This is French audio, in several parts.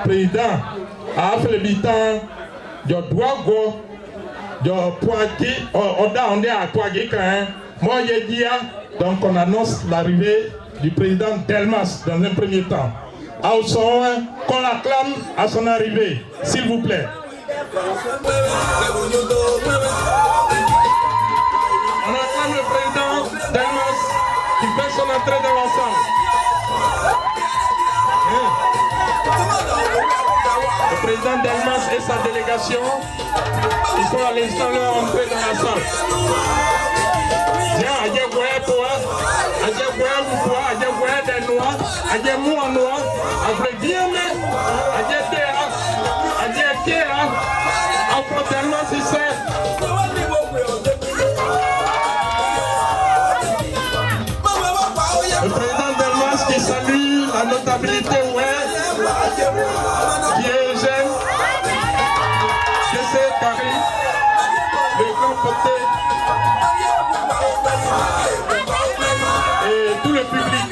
Président, à l'habitant, je dois go, je poigui, on est à poigui quand même. Moi, j'ai dit, donc on annonce l'arrivée du président Delmas dans un premier temps. Qu'on l'acclame à son arrivée, s'il vous plaît. On acclame le président Delmas qui fait son entrée dans la salle. Le président Delmas et sa délégation, ils sont à l'instant là entrés dans la salle. Tiens, Adje Boye Poa, Adje Boye Moupoua, Adje Boye des Noirs, Adje Moua Noir, après bien, Adje Théa, Adje Théa, après Delmas, il sait. Le président Delmas qui salue la notabilité, qui est Eugène, C.C. Carré, le grand poté et tout le public.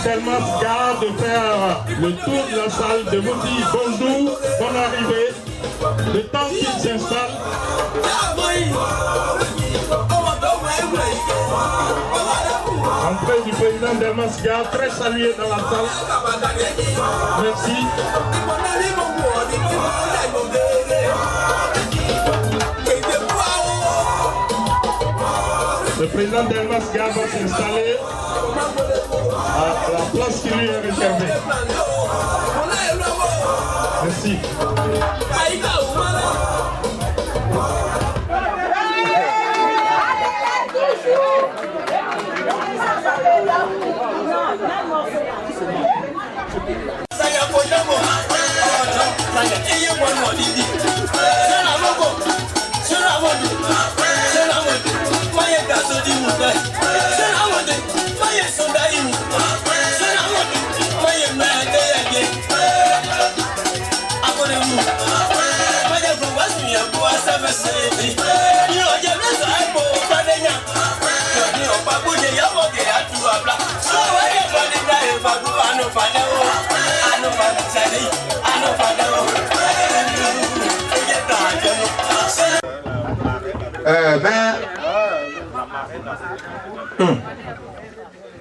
Delmas garde de faire le tour de la salle, de vous dire bonjour, bonne arrivée, le temps qu'il s'installe. Entrée du président Delmas garde, très salué dans la salle. Merci. Le président Delmas garde va s'installer à la place qui lui est réservée. Merci.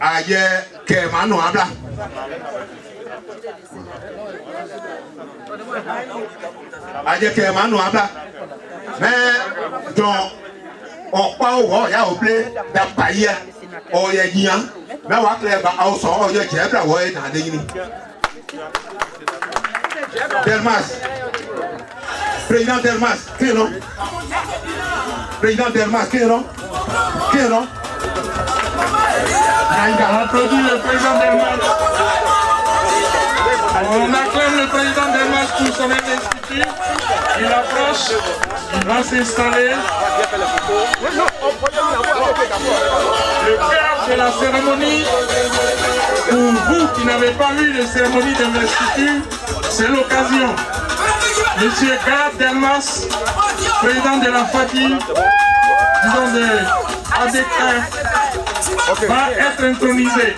Aye ke manu abla aye ke manu abla mais donc on pa o ya o ple da paye o ye jian mais wa kle ba o so o ye je bra wo na de yin Delmas président Delmas qui non président Delmas qui non applaudit le président Delmas. On acclame le président Delmas pour son investiture. Il approche, il va s'installer. Le cœur de la cérémonie, pour vous qui n'avez pas vu de cérémonie d'investiture, c'est l'occasion. Monsieur Gad Delmas, président de la FATI, disons de ADK, va être intronisé.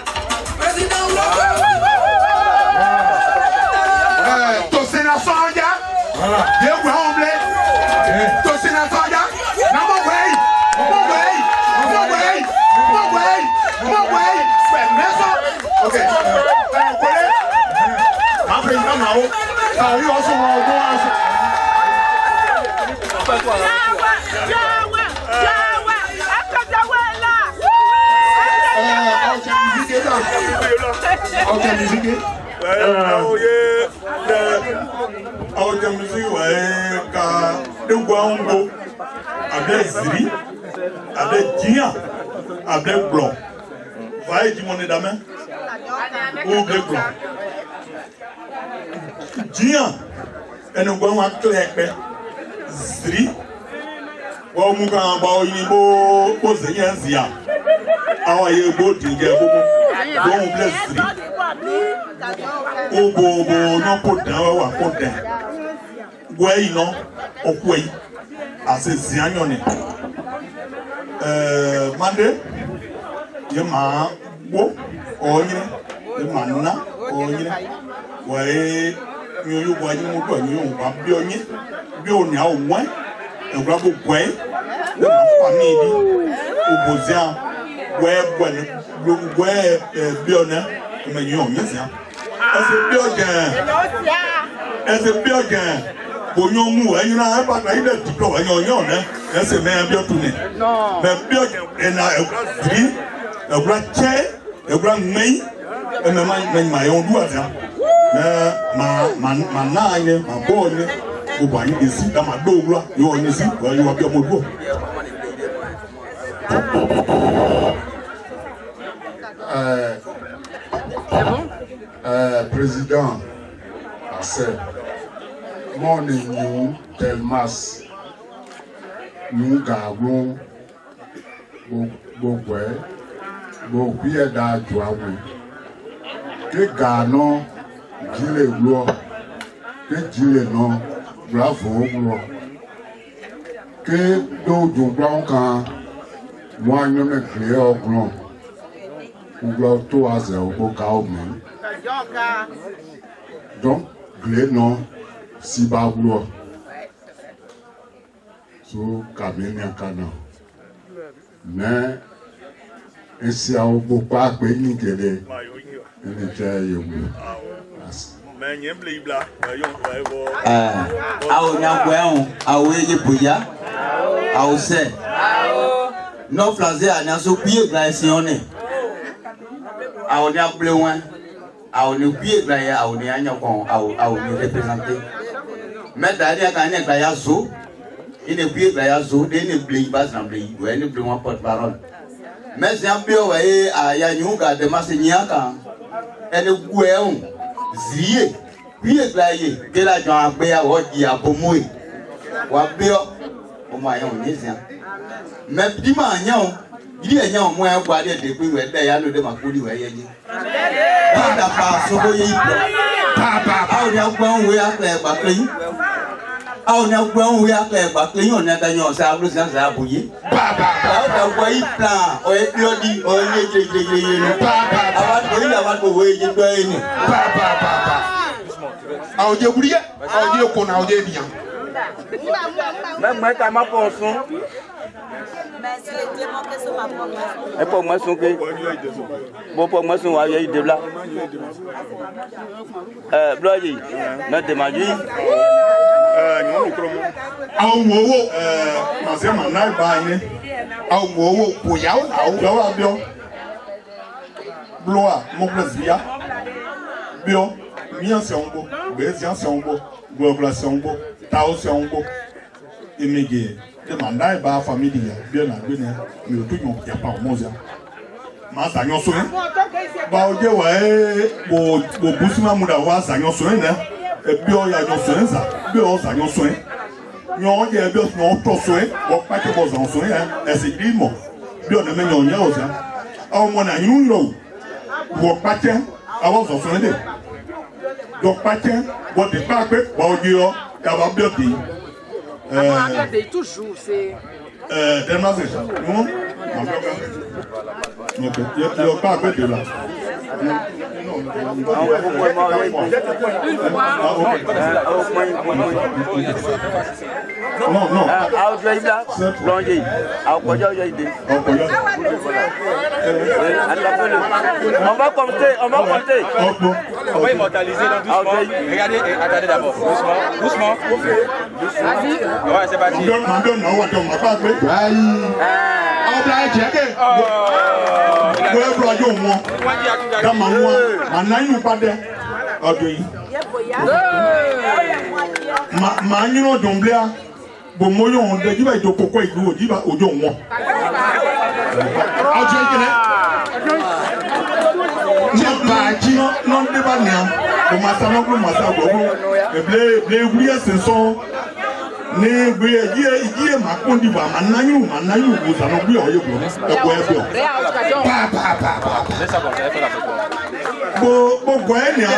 Tosena Soja, Dieu Gromble, Tosena Soja, no way, ok, ma président Mao, ça lui aussi musique ka de Guango avec Ziri avec Dia avec Blanc. Voyez qui m'en est d'amen ou bleu blanc. Dia et nous Guango clair Ziri wa mu kan ba oyin bo zeyan zia awa ye bo dinge bo bon bleu Ziri o bo no po dan wa po dan gwe ino okwe ase zianyone mande ye ma bo onye ye ma na onye we nyoyo gwa ni mo to nyoyo ba bi onye bi oni a onwe e gwa bo gwe na family o bozia gwe gwe bi ona me nyoyo nyezia ese bi ogan bonyo mu ẹyin na ba na ile dikọ ẹyin oyan na ese me bi otun ni me bi ogan na egri egura che egura ngai e me ma yon du aza ma na anye ma bo ni o ba yin esi da ma do owura yo ni si wa yo bi omo du président Assel mon new Delmas nous gavons beaucoup de da joawe que gano jile glo que jile no bravo glo que do blanc kan moi ne me clé au glo glo to aze o ka o mi donc clé non si ba glo so kamenya kana mais esse ao bopa pe ni kele ni je yewu ao nyagwão ao ele puya ao se não fazer a nossa pia glacione ao nyablewan ao ni pia glaia ao ni anyakon ao ni representer mais d'ailleurs quand il y a zo il ne pia glaia zo de ne blei bas na blei ou ne blei un porte-parole mais c'est un peu ouais à Yanyuga de Massiniaka et le gouvernement zié puis glaïe que la gens a payé à Odi à Pomoué ou à Bio au moyen onésien mais dimanche il y a un moyen pour aller depuis où est là de Makuli ouais yéji on n'a pas soboyé papa on a quoi on a fait bakli on a quoi on a fait bakli on a gagné ça a besoin ça a bouillé papa on a quoi il plan on est piodi on est papa avant de ouais je dois aimer papa au Dieu boulier au Dieu qu'on a au Dieu bien même moi quand ma pension et pour moi son que bon pour moi son aïe de là bloyer notre demande au mowo ma se ma na ba yin au mowo ko ya o lo wa bio bloa mo plezia bio mi anse onbo be si anse onbo globalisation onbo tao se onbo imege de manda ba famille bien na gbe ne mi o to yon ya pa o mo ma sanyo so ba oje wa bo busima mu da wa sanyo so na e bi o ya jo so nza bi o sanyo so nyo je bi o no to so wo pa ke bo zan so e se di mo bi o na me nyo nya o za awo mo na yun lo wo pa ke awo so so de do pa ke wo de pa pe ba oje o ya ba bi o ti toujours c'est tellement c'est ça non ok il pas à côté là non non on va compter on va immortaliser doucement. Regardez, attendez d'abord doucement vas-y ouais c'est parti Manino Domblea, Bomoyo, on the Diva to Coco, Diva, Ojo. Non débanien, le massano, le massano, le blé, c'est son. Ne blé, il est ma condiva, Manayu, vous allons bien, Bo Goenia,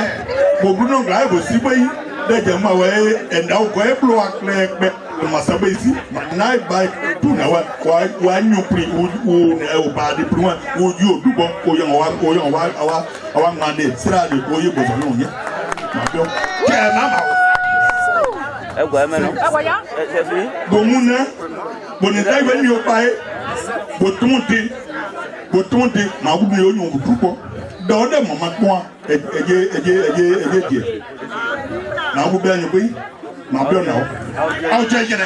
Bo Bruno Gray, Bo Sibai, the Jama way, and now Goeblo, the Masabesi, night by 2 hours, why you pre would by the Bruma, would you do go young our Monday, Sarah, the Goya Bozonia. Bomuna, Bonita, when you buy, Botunti, Mabu, Tupo. Dans le moment quoi, et now who bear you be? My bill now. I'll take it.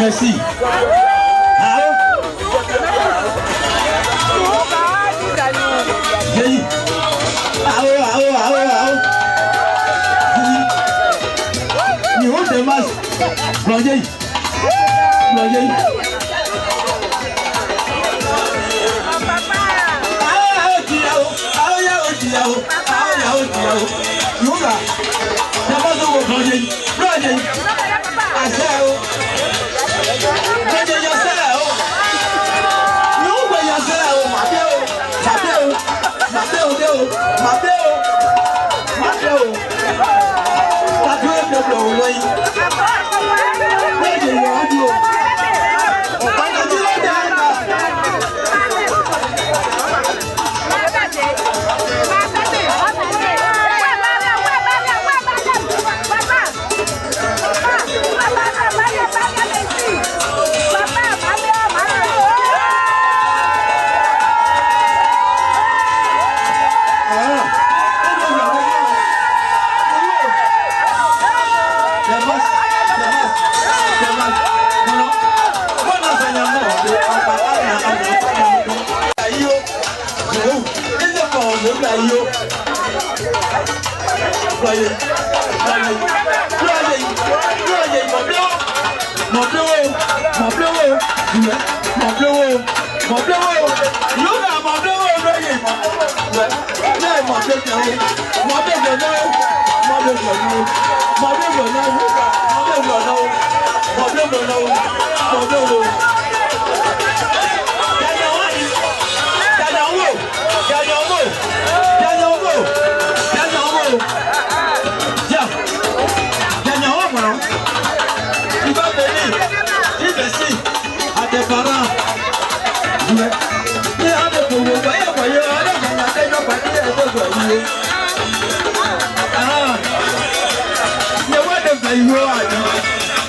Merci.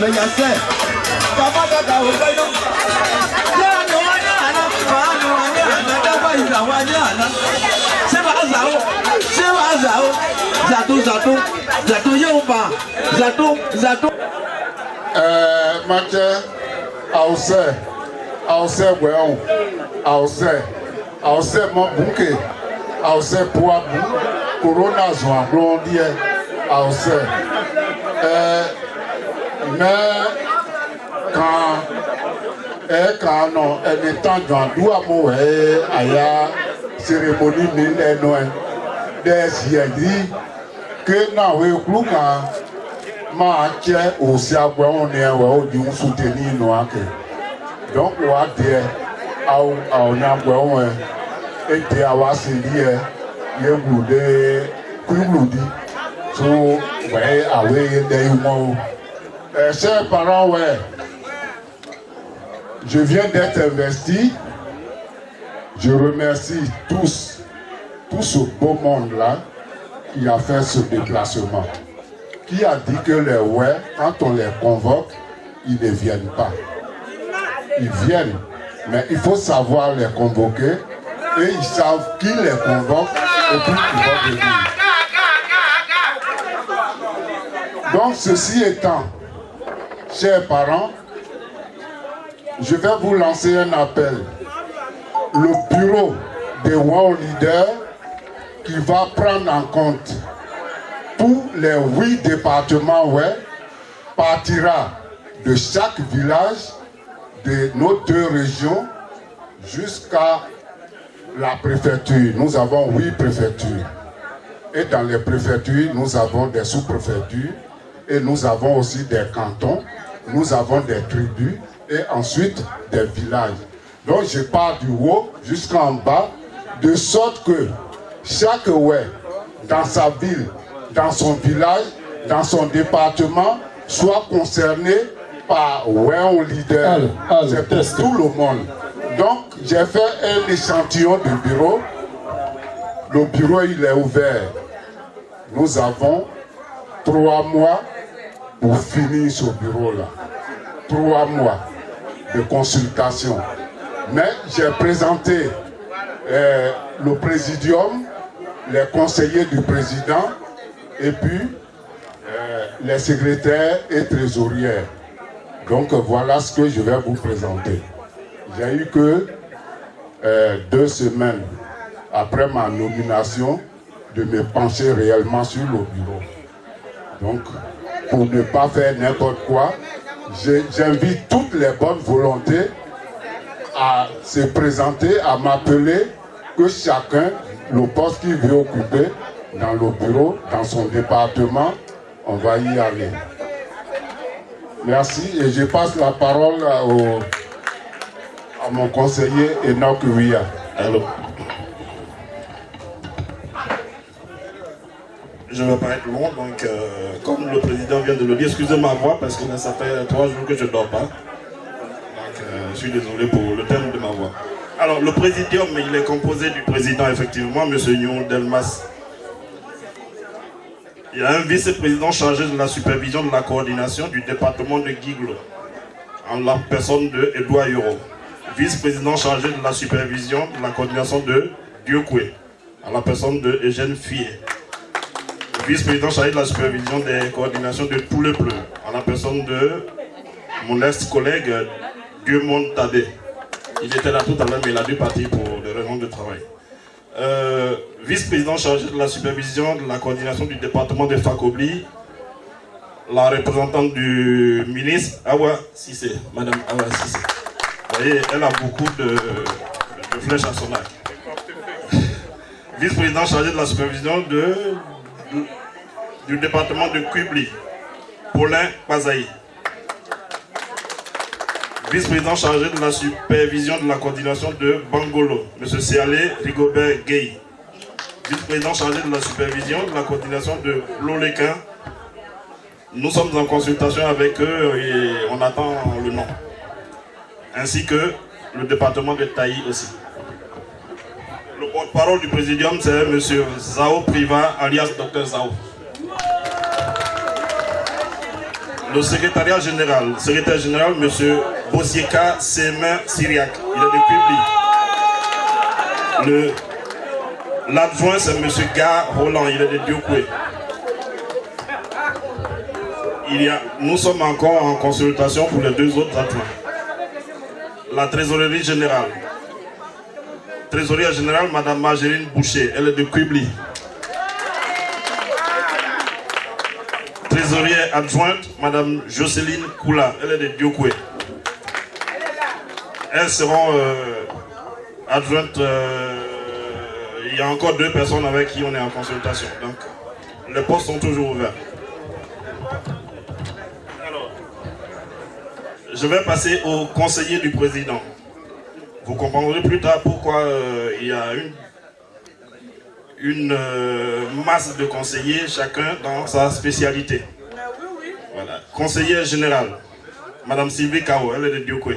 mais il y a ça. Mathieu, Aoussé, Gouéon, Aoussé, mon bouquet, Aoussé, Poabou, Corona, Zoan, Blondier, Aoussé. Mais quand non, elle est en train de faire la cérémonie de Noël, des dit que dans le club, je aussi à on est au soutenir noir. Donc, on va dire on a été à la série, il y a des clubs. So, ouais, avec des humains. Chers parents, ouais, je viens d'être investi. Je remercie tout ce beau monde-là qui a fait ce déplacement. Qui a dit que les ouais, quand on les convoque, ils ne viennent pas. Ils viennent, mais il faut savoir les convoquer et ils savent qui les convoque et puis ils vont venir. Donc, ceci étant, chers parents, je vais vous lancer un appel. Le bureau des World Leaders qui va prendre en compte tous les 8 départements partira de chaque village de nos 2 régions jusqu'à la préfecture. Nous avons 8 préfectures. Et dans les préfectures, nous avons des sous-préfectures. Et nous avons aussi des cantons, nous avons des tribus et ensuite des villages. Donc je pars du haut jusqu'en bas, de sorte que chaque dans sa ville, dans son village, dans son département, soit concerné par un leader. C'est pour tout le monde. Donc j'ai fait un échantillon de bureau. Le bureau il est ouvert. Nous avons 3 mois pour finir ce bureau-là. 3 mois de consultation. Mais j'ai présenté le présidium, les conseillers du président et puis les secrétaires et trésorières. Donc voilà ce que je vais vous présenter. J'ai eu que 2 semaines après ma nomination de me pencher réellement sur le bureau. Donc, pour ne pas faire n'importe quoi, j'invite toutes les bonnes volontés à se présenter, à m'appeler, que chacun, le poste qu'il veut occuper dans le bureau, dans son département, on va y aller. Merci et je passe la parole à mon conseiller Enoch Ouya. Je ne vais pas être long, donc comme le président vient de le dire, excusez ma voix parce que ça fait 3 jours que je ne dors pas. Donc je suis désolé pour le thème de ma voix. Alors le présidium, il est composé du président effectivement, M. Nyon Delmas. Il y a un vice-président chargé de la supervision de la coordination du département de Guiglo, en la personne de Edouard Yoro. Vice-président chargé de la supervision de la coordination de Diokoué, en la personne de Eugène Fier. Vice-président chargé de la supervision des coordinations de Tout le Bleu, en la personne de mon ex-collègue Dieu-Monde Tadé. Il était là tout à l'heure, mais il a dû partir pour des raisons de travail. Vice-président chargé de la supervision de la coordination du département de Fakobli, la représentante du ministre Awa Sissé, Madame Awa Sissé. Vous voyez, elle a beaucoup de flèches à son arc. Vice-président chargé de la supervision du département de Kubli, Paulin Pazaï. Vice-président chargé de la supervision de la coordination de Bangolo, M. Sialé Rigobert Gueye. Vice-président chargé de la supervision de la coordination de Loléquin. Nous sommes en consultation avec eux et on attend le nom. Ainsi que le département de Taï aussi. Le porte-parole du présidium, c'est M. Zao Priva, alias Dr Zao. Le secrétaire général, M. Bosieka Semin Syriac, il est de Kubli. L'adjoint, c'est M. Gar Roland, il est de Diokwe. Nous sommes encore en consultation pour les 2 autres adjoints. La trésorerie générale. Trésorière générale, Mme Marjolaine Boucher, elle est de Kubli. Trésorière adjointe, Mme Jocelyne Koula, elle est de Diokwe. Elles seront adjointes. Il y a encore 2 personnes avec qui on est en consultation. Donc, les postes sont toujours ouverts. Alors, je vais passer au conseiller du président. Vous comprendrez plus tard pourquoi il y a une masse de conseillers, chacun dans sa spécialité. Voilà. Conseillère générale, Mme Sylvie Kao, elle est de Diokwe.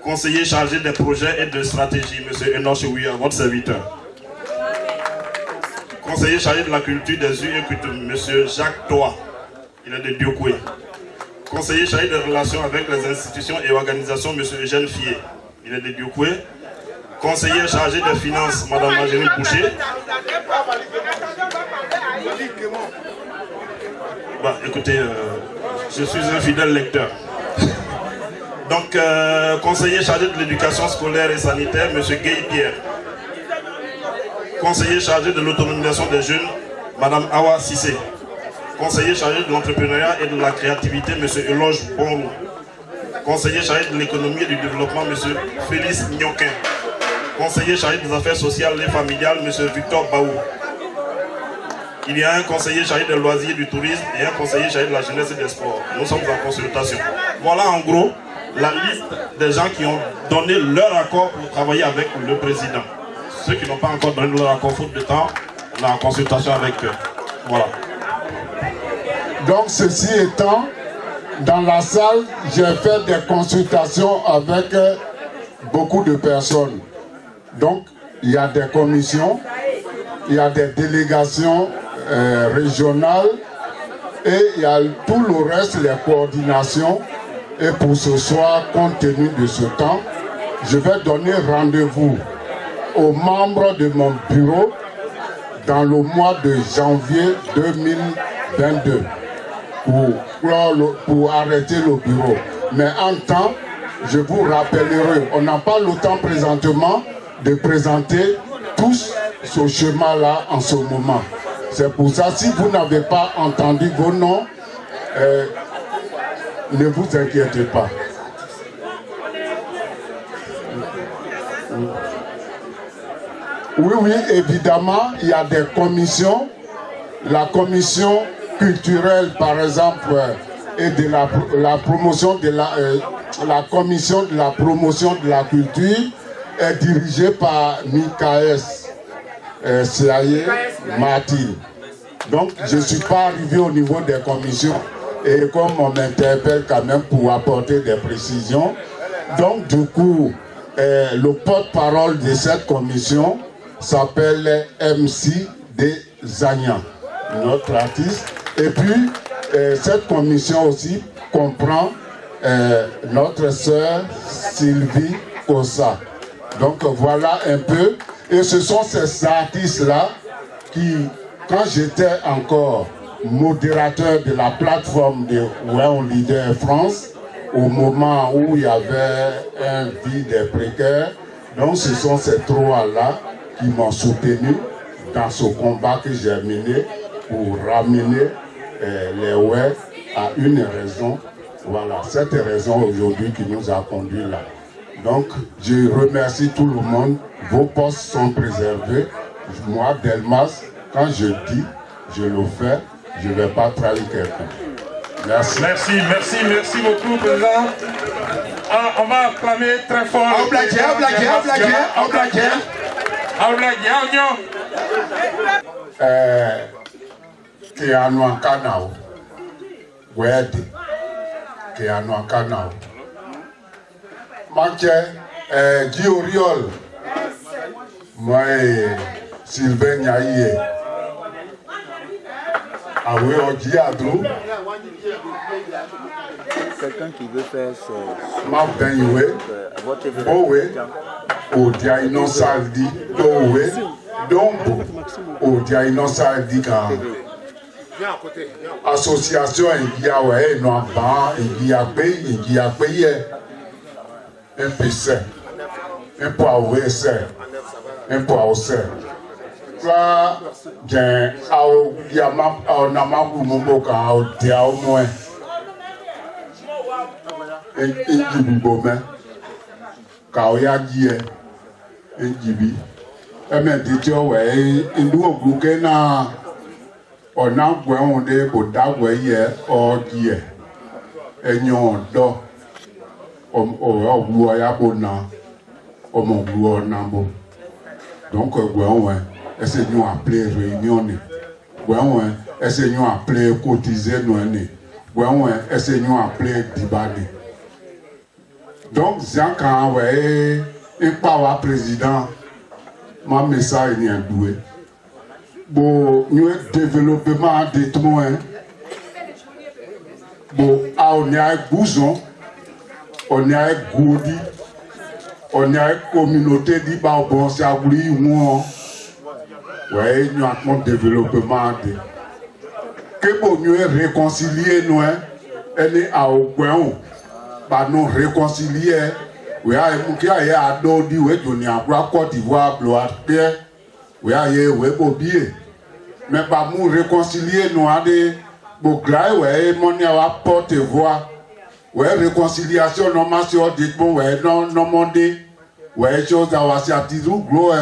Conseiller chargé des projets et de stratégie, M. Enoch Ouya, votre serviteur. Conseiller chargé de la culture des us et coutumes, M. Jacques Toa, il est de Diokwe. Conseiller chargé des relations avec les institutions et organisations, M. Eugène Fier, il est de Diokwe. Conseiller chargé des finances, Mme Marjolaine Boucher. Bah, écoutez, je suis un fidèle lecteur. Donc, conseiller chargé de l'éducation scolaire et sanitaire, M. Guy Pierre. Conseiller chargé de l'autonomisation des jeunes, Mme Awa Sissé. Conseiller chargé de l'entrepreneuriat et de la créativité, M. Eloge Bonrou. Conseiller chargé de l'économie et du développement, M. Félix Nyoquin. Conseiller chargé des affaires sociales et familiales, M. Victor Baou. Il y a un conseiller chargé des loisirs et du tourisme et un conseiller chargé de la jeunesse et des sports. Nous sommes en consultation. Voilà en gros la liste des gens qui ont donné leur accord pour travailler avec le président. Ceux qui n'ont pas encore donné leur accord faute de temps, on est en consultation avec eux. Voilà. Donc ceci étant, dans la salle, j'ai fait des consultations avec beaucoup de personnes. Donc il y a des commissions, il y a des délégations régionales et il y a tout le reste, les coordinations. Et pour ce soir, compte tenu de ce temps, je vais donner rendez-vous aux membres de mon bureau dans le mois de janvier 2022 pour arrêter le bureau. Mais en temps, je vous rappellerai, on n'a pas le temps présentement de présenter tous ce schéma-là en ce moment. C'est pour ça, si vous n'avez pas entendu vos noms, ne vous inquiétez pas. Oui, évidemment, il y a des commissions. La commission culturelle, par exemple, et de la promotion de la commission de la promotion de la culture est dirigée par Mikaes Siaye Martin. Donc, je ne suis pas arrivé au niveau des commissions. Et comme on m'interpelle quand même pour apporter des précisions, donc du coup, le porte-parole de cette commission s'appelle MC Desagnan, notre artiste. Et puis, cette commission aussi comprend notre sœur Sylvie Kossa. Donc voilà un peu. Et ce sont ces artistes-là qui, quand j'étais encore modérateur de la plateforme de World Leader France, au moment où il y avait un vide précaire, donc ce sont ces trois-là qui m'ont soutenu dans ce combat que j'ai mené pour ramener les WER à une raison. Voilà, cette raison aujourd'hui qui nous a conduits là. Donc, je remercie tout le monde. Vos postes sont préservés. Moi, Delmas, quand je dis, je le fais. Je ne vais pas trahir quelqu'un. Merci. Merci beaucoup, président. Ah, on va acclamer très fort. Guy Oriol, moi Sylvain Yaye. Awe Oji Adou, Quelqu'un qui veut faire ce... Ma benwe. votre Owe. Odia inosaldi. Dowe. Dombo. Odia inosaldi ka. Association Igiawe no ba Igiape ye. MPC. Impo awese. Impo awse. Là, j'ai un namaku mumboka au dia au moins. Et Jibubome. Kaoya die. Et Jibi. Et mais dit ouais, indu ogluke na ona gwe onde boda gwe ye o die. Enyo do. O glu ya bona. O mo glu nambo. Donc gwe on essayer nous appeler réunion ouais essayer nous appeler cotiser nous ouais essayer nous appeler dibani donc Jean quand ouais et pas président ma message ni doué bon nous développement de tout monde bon on est avec Bouzon on est avec Goudi on est avec communauté di ba bon c'est abli moi. Ouais, nous avons un développement. Que pour nous réconcilier, nous, elle est à Oguin, bah nous réconcilier. Oui, il y a un dodi, oui, on y a un Côte d'Ivoire, Blois, Pierre, oui, il y a un Bobier. Mais bah nous réconcilier, nous avons des Boglaï, oui, mon y a un porte-voix. Oui, réconciliation, non, ma soeur, dites-moi, oui, non, non, mon dit, oui, chose à voir, c'est un petit truc, gros,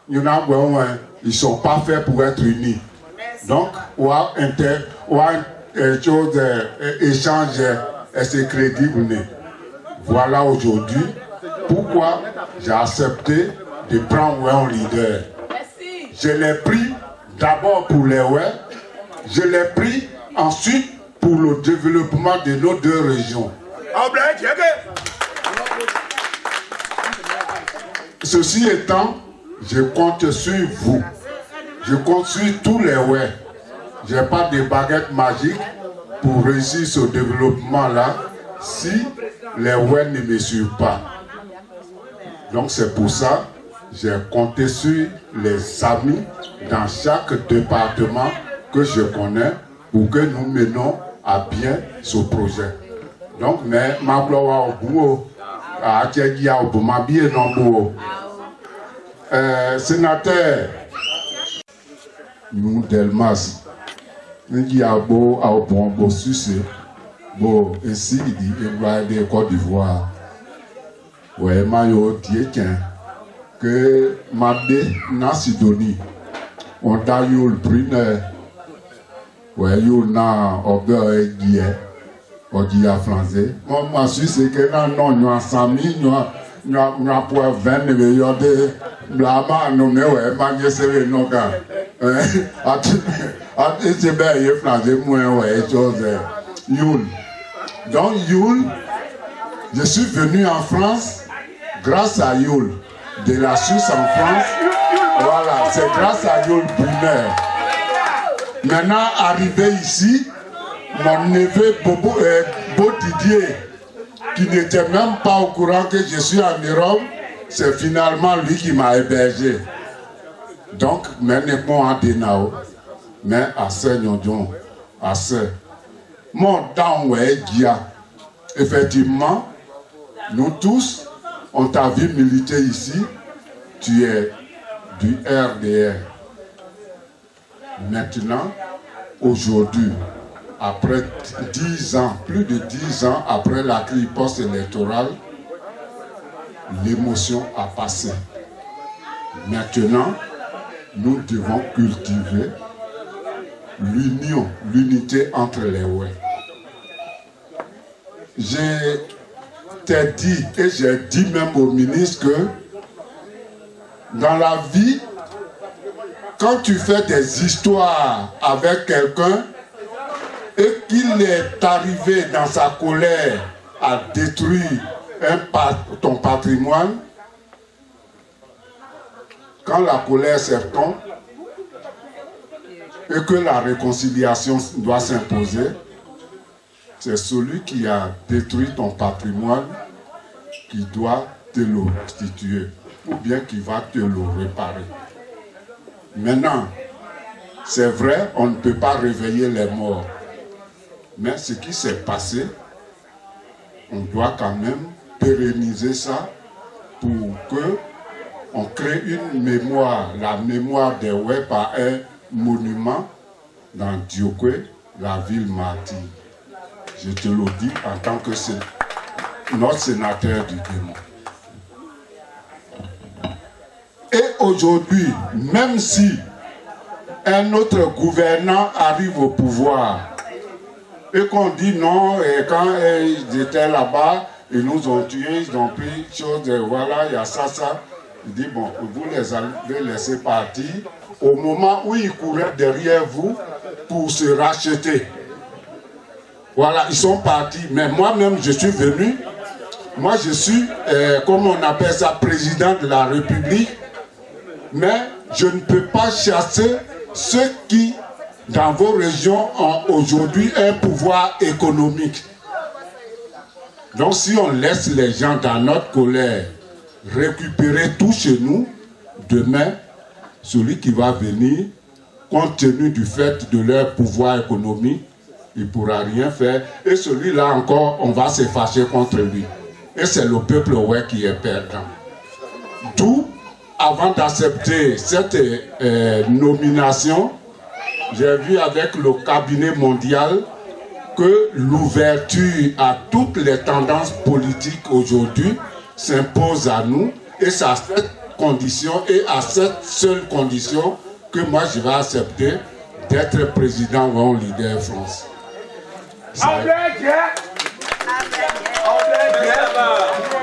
il y en a un ils ne sont pas faits pour être unis. Donc, on a chose échange c'est crédible. Voilà aujourd'hui pourquoi j'ai accepté de prendre un leader. Je l'ai pris d'abord pour les ouais, je l'ai pris ensuite pour le développement de nos deux régions. Ceci étant, je compte sur vous. Je compte sur tous les ouais. Je n'ai pas de baguette magique pour réussir ce développement-là si les ouais ne me suivent pas. Donc c'est pour ça que j'ai compté sur les amis dans chaque département que je connais pour que nous menons à bien ce projet. Donc, mais ma gloire au bout, à Tchegia au bout, ma bien non bout. Sénateur, nous Delmas, nous y a beau à bon succès, bon ainsi il dit de Côte d'Ivoire. Ouais, maillot tiens que Madé na Sidonie, on t'a eu le prix ouais you na obé guié, on dit à français. Moi ma Suisse c'est que non nous sami nous pour 20 millions de blama nous mais ouais manger c'est non quand c'est bien il français moins ouais chose Youl. Donc Youl, je suis venu en France grâce à Youl de la Suisse en France. Voilà, c'est grâce à Youl Brunner. Maintenant arrivé ici, mon neveu Beau Didier, qui n'était même pas au courant que je suis en Europe, c'est finalement lui qui m'a hébergé. Donc, maintenant, à Denao, mais à Saint-Nyon, à Saint. Mon temps, ouais, Gia. Effectivement, nous tous, on t'a vu militer ici, tu es du RDR. Maintenant, aujourd'hui, après 10 ans, plus de 10 ans après la crise post-électorale, l'émotion a passé. Maintenant, nous devons cultiver l'union, l'unité entre les ouais. J'ai dit et j'ai dit même au ministre que dans la vie, quand tu fais des histoires avec quelqu'un et qu'il est arrivé dans sa colère à détruire ton patrimoine, quand la colère s'estompe et que la réconciliation doit s'imposer, c'est celui qui a détruit ton patrimoine qui doit te le restituer ou bien qui va te le réparer. Maintenant, c'est vrai, on ne peut pas réveiller les morts. Mais ce qui s'est passé, on doit quand même pérenniser ça pour que on crée une mémoire, la mémoire des Oué par un monument dans Diokwe, la ville martyre. Je te le dis en tant que notre sénateur du Guémon. Et aujourd'hui, même si un autre gouvernant arrive au pouvoir et qu'on dit non, et quand ils étaient là-bas, ils nous ont tués, ils ont pris chose, voilà, il y a ça. Il dit bon, vous les avez laissés partir au moment où ils couraient derrière vous pour se racheter. Voilà, ils sont partis. Mais moi-même, je suis venu. Moi, je suis, comme on appelle ça, président de la République. Mais je ne peux pas chasser ceux qui, dans vos régions, ont aujourd'hui un pouvoir économique. Donc, si on laisse les gens dans notre colère récupérer tout chez nous, demain, celui qui va venir, compte tenu du fait de leur pouvoir économique, il ne pourra rien faire. Et celui-là encore, on va se fâcher contre lui. Et c'est le peuple ouais qui est perdant. D'où, avant d'accepter cette nomination, j'ai vu avec le cabinet mondial que l'ouverture à toutes les tendances politiques aujourd'hui s'impose à nous. Et c'est à cette condition et à cette seule condition que moi je vais accepter d'être président World Leader France.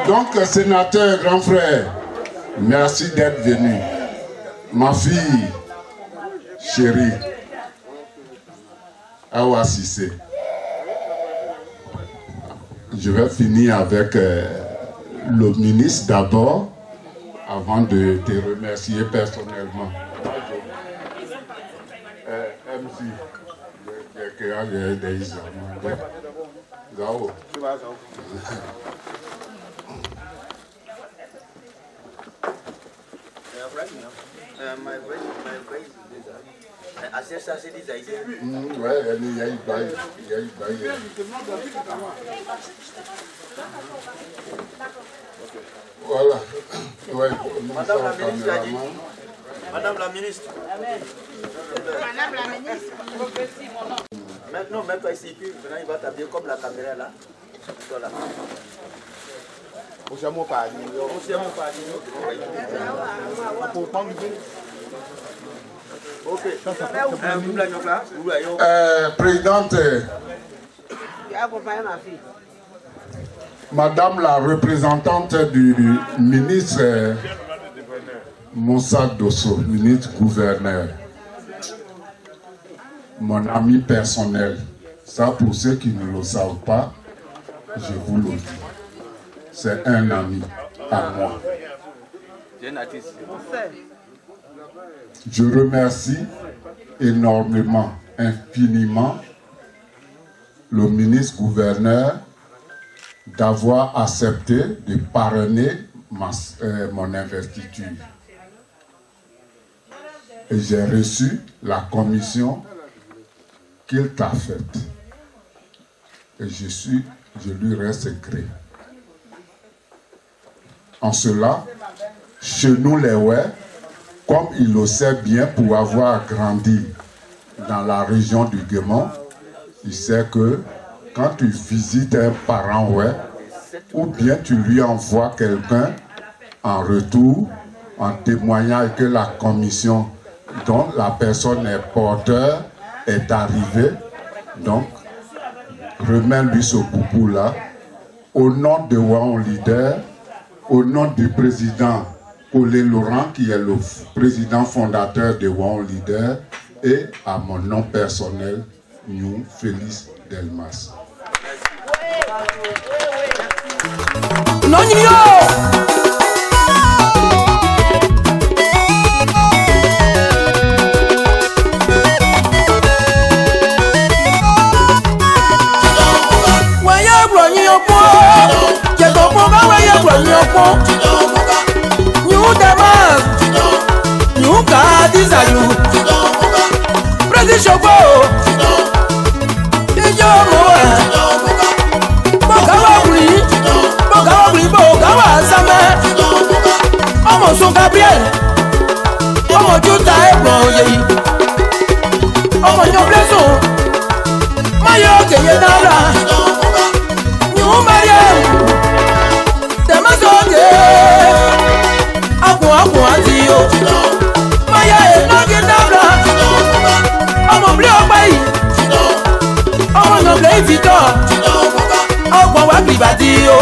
Donc, sénateur, grand frère, merci d'être venu. Ma fille chérie, Awa Sissé. Je vais finir avec le ministre d'abord, avant de te remercier personnellement. MC, voilà. Ouais, Madame la ministre a dit. Madame la ministre. Madame la ministre. Maintenant, même pas ici, maintenant il va t'habiller comme la caméra là. Voilà. Présidente, Madame la représentante du ministre Moussa Dosso, ministre gouverneur, mon ami personnel, ça pour ceux qui ne le savent pas, je vous le dis, c'est un ami à moi. Je remercie énormément, infiniment, le ministre gouverneur d'avoir accepté de parrainer mon investiture. Et j'ai reçu la commission qu'il t'a faite. Et je lui reste gré. En cela, chez nous les Oué, comme il le sait bien pour avoir grandi dans la région du Guémon, il sait que quand tu visites un parent Oué, ou bien tu lui envoies quelqu'un en retour, en témoignant que la commission dont la personne est porteur est arrivée, donc remets-lui ce boubou-là, au nom de Waon Leader, au nom du président Olé Laurent, qui est le président fondateur de Waon Leader, et à mon nom personnel, nous, Félix Delmas. Jẹ̀kọ̀ kún káwé yẹ wọ̀ ní ọkún. Yùú Damas, yùú ká dísàyù. Prẹ́sì ṣògbó, ijó mú ẹ̀. Bọ̀gáwá wùrí, bọ̀gáwá sámẹ́. Ọmọ sun Gabriel, ọmọ Júta ẹ̀gbọ́n oyè yìí. Ọmọ yan blessing, máyọ̀ kèye náírà. Yùú Mariam, tẹ̀mẹ́sọ̀gẹ̀. Akùn àti o. Máyà ìnági náírà. Ọmọ bí ọgbẹ́ yìí. Ọmọ nàbẹ̀ ìfitọ́. Ọgbọ̀n wá kìbàdí o.